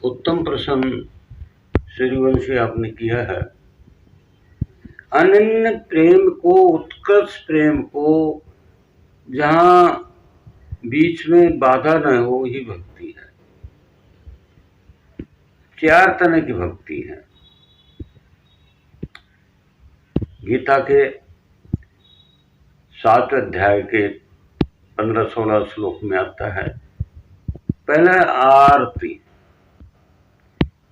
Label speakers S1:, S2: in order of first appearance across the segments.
S1: उत्तम प्रश्न सूर्यवंशी आपने किया है। अनन्य प्रेम को, उत्कृष्ट प्रेम को, जहाँ बीच में बाधा न हो, ही भक्ति है। 4 तरह की भक्ति है। गीता के 7 अध्याय के 15-16 श्लोक में आता है। पहला आरती।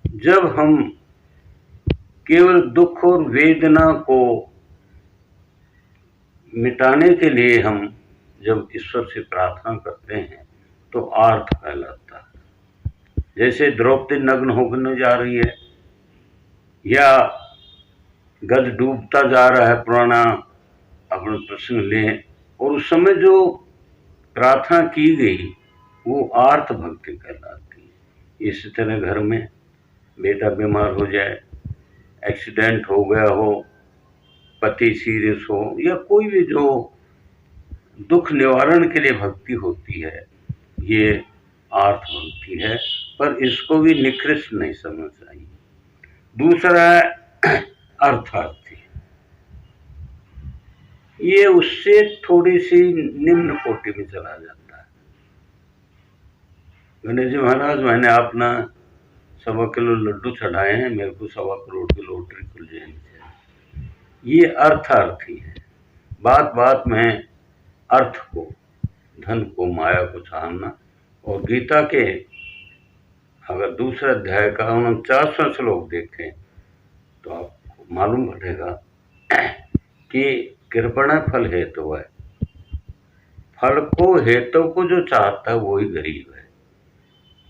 S1: जब हम केवल दुख और वेदना को मिटाने के लिए हम जब ईश्वर से प्रार्थना करते हैं तो आर्त कहलाता है। जैसे द्रौपदी नग्न होने जा रही है या गज डूबता जा रहा है, पुराना अपना प्रसंग लें, और उस समय जो प्रार्थना की गई वो आर्त भक्ति कहलाती है। इसी तरह घर में बेटा बीमार हो जाए, एक्सीडेंट हो गया हो, पति सीरियस हो, या कोई भी जो दुख निवारण के लिए भक्ति होती है, ये आर्त भक्ति है। पर इसको भी निकृष्ट नहीं समझना चाहिए। दूसरा है अर्थार्थी। ये उससे थोड़ी सी निम्न कोटि में चला जाता है। गणेश जी महाराज, मैंने अपना 1.25 किलो लड्डू चढ़ाए हैं, मेरे को 1.25 करोड़ की लॉटरी खुल जाएगी। ये अर्थार्थी है। बात बात में अर्थ को, धन को, माया को चाहना। और गीता के अगर दूसरे अध्याय का 49वां श्लोक देखें तो आपको मालूम पड़ेगा कि कृपणा फल हेतु है। फल को, हेतु को जो चाहता है वही गरीब है।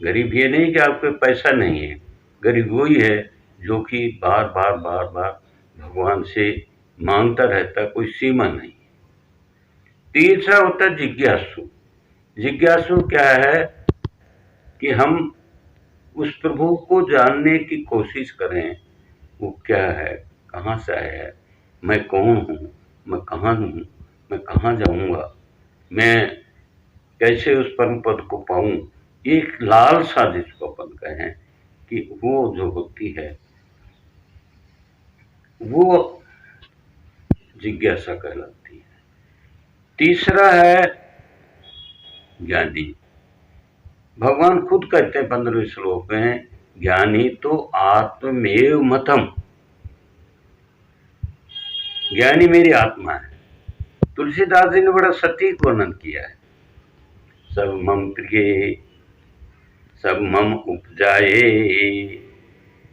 S1: गरीब ये नहीं कि आपके पैसा नहीं है, गरीब वही है जो कि बार बार बार बार भगवान से मांगता रहता है, कोई सीमा नहीं। तीसरा होता है जिज्ञासु। जिज्ञासु क्या है कि हम उस प्रभु को जानने की कोशिश करें, वो क्या है, कहाँ से आया है, मैं कौन हूँ, मैं कहाँ हूँ, मैं कहाँ जाऊँगा, मैं कैसे उस परम पद को पाऊँ। एक लालसा जिसको अपन कहें कि वो जो होती है वो जिज्ञासा कहलाती है। तीसरा है ज्ञानी। भगवान खुद कहते हैं 15वें श्लोक में, ज्ञानी तो आत्मेव मतम। ज्ञानी मेरी आत्मा है। तुलसीदास जी ने बड़ा सटीक वर्णन किया है। सब मम प्रिय, सब मम उपजाए,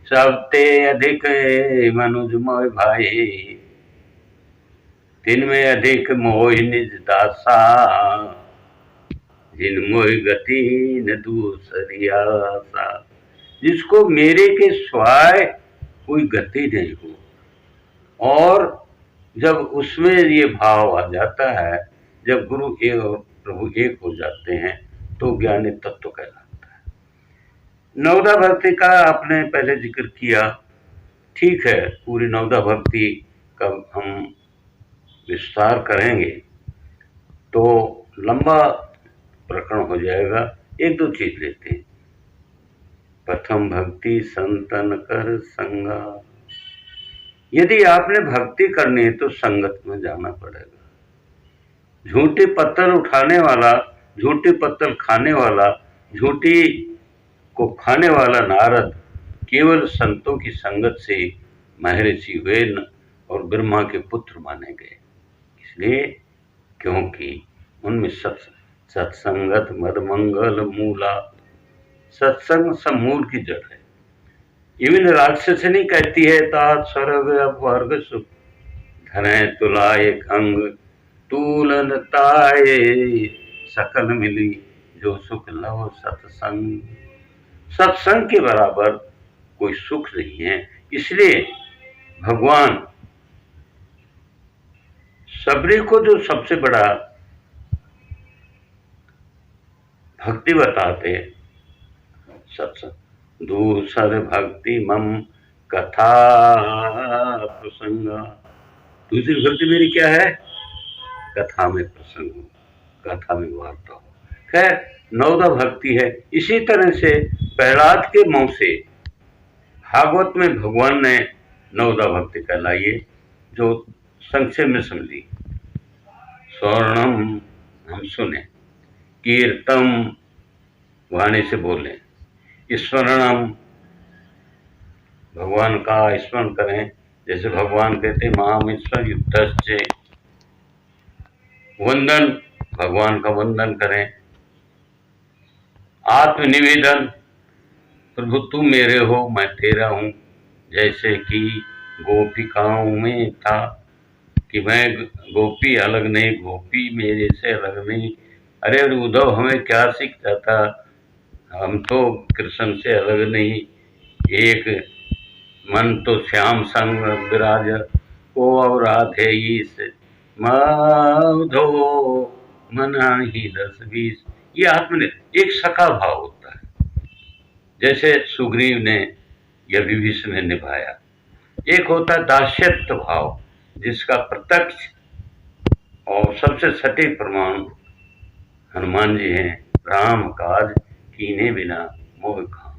S1: सब ते अधिक मनुज मोह भाई, तिनमें अधिक मोह निज दासा, जिन मोह गति न दूसरी आसा। जिसको मेरे के स्वाय कोई गति नहीं हो, और जब उसमें ये भाव आ जाता है, जब गुरु एक और प्रभु एक हो जाते हैं तो ज्ञानी तत्व कहलाता है। नवदा भक्ति का आपने पहले जिक्र किया, ठीक है। पूरी नवदा भक्ति का हम विस्तार करेंगे तो लंबा प्रकरण हो जाएगा। 1-2 चीज लेते हैं। प्रथम भक्ति संतन कर संगा। यदि आपने भक्ति करनी है तो संगत में जाना पड़ेगा। झूठी पत्तल उठाने वाला, झूठी पत्तल खाने वाला, झूठी को खाने वाला नारद केवल संतों की संगत से महर्षि हुए और ब्रह्मा के पुत्र माने गए। इसलिए क्योंकि उनमें सत्संगत मदमंगल मूला। सत्संग समूल की जड़ है। इवन राक्षस नहीं कहती है तात स्वर्ग अपवर्ग सुख, धने तुलाए अंग तूलन ताए, सकल मिली जो सुख लव सत्संग। सत्संग के बराबर कोई सुख नहीं है। इसलिए भगवान सबरी को जो सबसे बड़ा भक्ति बताते सत्संग। दूसर भक्ति मम कथा प्रसंग। दूसरी भक्ति मेरी क्या है? कथा में प्रसंग हो, कथा में वार्ता हो। खैर, नवदा भक्ति है। इसी तरह से प्रहलाद के मुंह से भागवत में भगवान ने नवदा भक्ति कहलाई है, जो संक्षेप में समझी। स्वर्णम हम सुने, कीर्तम वाणी से बोलें, स्मरणम भगवान का स्मरण करें। जैसे भगवान कहते माम ईश्वर युद्धस्य, वंदन भगवान का वंदन करें। आत्मनिवेदन, प्रभु तुम मेरे हो मैं तेरा हूँ, जैसे कि गोपिकाओं में था कि मैं गोपी अलग नहीं, गोपी मेरे से अलग नहीं। अरे उद्धव हमें क्या सीखता था, हम तो कृष्ण से अलग नहीं, एक मन तो श्याम संग विराज को और राधे ईस माधो मना ही 10-20। ये आत्मने एक सखा भाव होता है, जैसे सुग्रीव ने या विभीषण ने निभाया। एक होता है दास्यत्व भाव, जिसका प्रत्यक्ष और सबसे सटीक प्रमाण हनुमान जी हैं। राम काज कीने बिना मोह काम।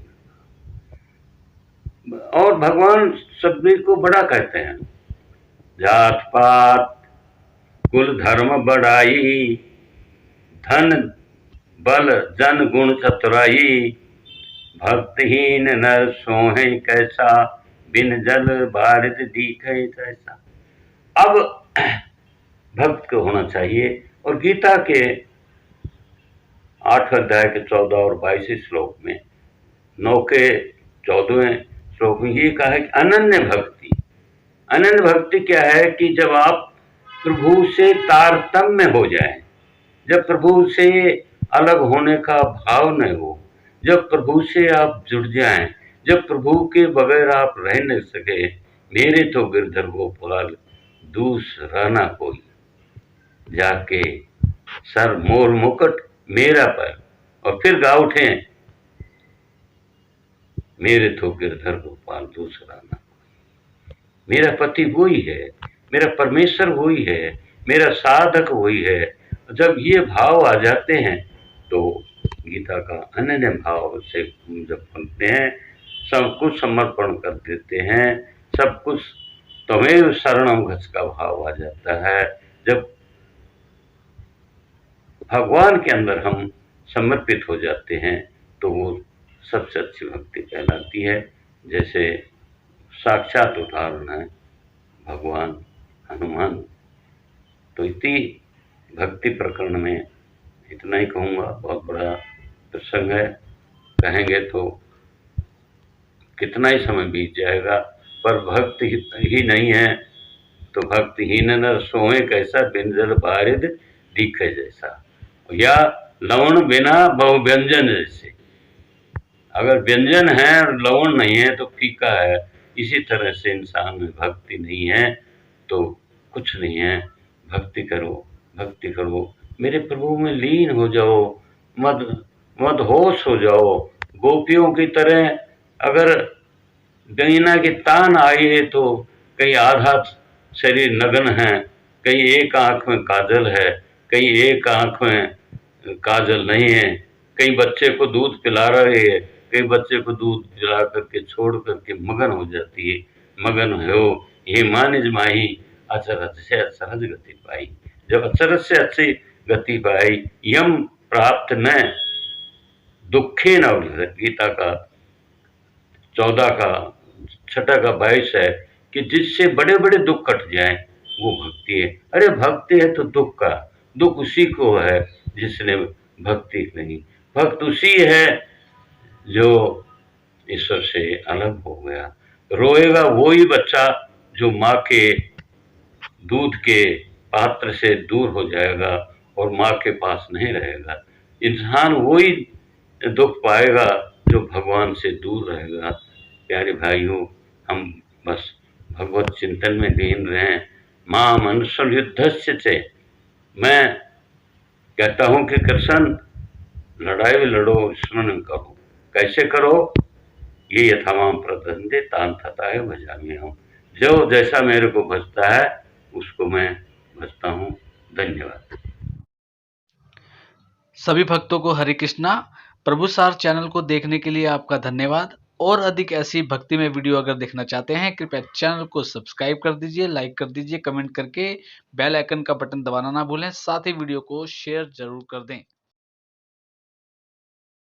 S1: और भगवान सभी को बड़ा कहते हैं, जात पात कुल धर्म बढ़ाई, धन बल जन गुण चतुराई, भक्तहीन नर सोहे कैसा, बिन जल बारिद दिखे कैसा। अब भक्त को होना चाहिए। और गीता के 8 अध्याय के 14 और 22 श्लोक में, 9 के 14वें श्लोक में ये कहा है कि अनन्य भक्ति। अनन्य भक्ति क्या है कि जब आप प्रभु से तारतम्य हो जाएं, जब प्रभु से अलग होने का भाव न हो, जब प्रभु से आप जुड़ जाएं, जब प्रभु के बगैर आप रह न सके। मेरे तो गिरधर गोपाल दूसरा ना कोई, जाके सर मोर मुकुट मेरा पर, और फिर गा उठे मेरे तो गिरधर गोपाल दूसरा ना कोई। मेरा पति वही है, मेरा परमेश्वर वही है, मेरा साधक वही है। जब ये भाव आ जाते हैं तो गीता का अनन्य भाव से जब बनते हैं, सब कुछ समर्पण कर देते हैं, सब कुछ त्वमेव शरणम घस का भाव आ जाता है। जब भगवान के अंदर हम समर्पित हो जाते हैं तो वो सबसे अच्छी भक्ति कहलाती है। जैसे साक्षात उदाहरण है भगवान हनुमान। तो इतनी भक्ति प्रकरण में इतना ही कहूँगा, बहुत बड़ा प्रसंग है, कहेंगे तो कितना ही समय बीत जाएगा। पर भक्ति ही नहीं है तो भक्तिहीन नर सोए कैसा, बिन जल बारिद दिखे जैसा, या लवण बिना बहु व्यंजन जैसे। अगर व्यंजन है और लवण नहीं है तो फीका है। इसी तरह से इंसान में भक्ति नहीं है तो कुछ नहीं है। भक्ति करो, भक्ति करो, मेरे प्रभु में लीन हो जाओ, मद होश हो जाओ। गोपियों की तरह अगर गैना की तान आई है तो कहीं आधा शरीर नग्न है, कहीं एक आंख में काजल है, कहीं एक आंख में काजल नहीं है, कहीं बच्चे को दूध पिला रहे है, कई बच्चे को दूध पिला करके छोड़ करके मगन हो जाती है। मगन हो हे मानिज माही, अचरज से अचरज गति पाई। जब अचरज से अच्छी गति पाई, यम प्राप्त न दुखे न। गीता का 14 का 6 का 22 है कि जिससे बड़े बड़े दुख कट जाएं वो भक्ति है। अरे भक्ति है तो दुख का, दुख उसी को है जिसने भक्ति नहीं। भक्त उसी है जो ईश्वर से अलग हो गया। रोएगा वही बच्चा जो माँ के दूध के पात्र से दूर हो जाएगा और माँ के पास नहीं रहेगा। इंसान वही दुख पाएगा जो भगवान से दूर रहेगा। प्यारे भाइयों, हम बस भगवत चिंतन में लीन रहें। मां मनुष्य युद्धस्य से मैं कहता हूँ कि कृष्ण लड़ाई भी लड़ो, स्मरण करो। कैसे करो? ये यथामाम प्रदंडे तान थता है भजामी हूँ। जो जैसा मेरे को भजता है उसको मैं भजता हूँ। धन्यवाद।
S2: सभी भक्तों को हरे कृष्णा। प्रभु सार चैनल को देखने के लिए आपका धन्यवाद। और अधिक ऐसी भक्ति में वीडियो अगर देखना चाहते हैं, कृपया चैनल को सब्सक्राइब कर दीजिए, लाइक कर दीजिए, कमेंट करके बेल आइकन का बटन दबाना ना भूलें, साथ ही वीडियो को शेयर जरूर कर दें।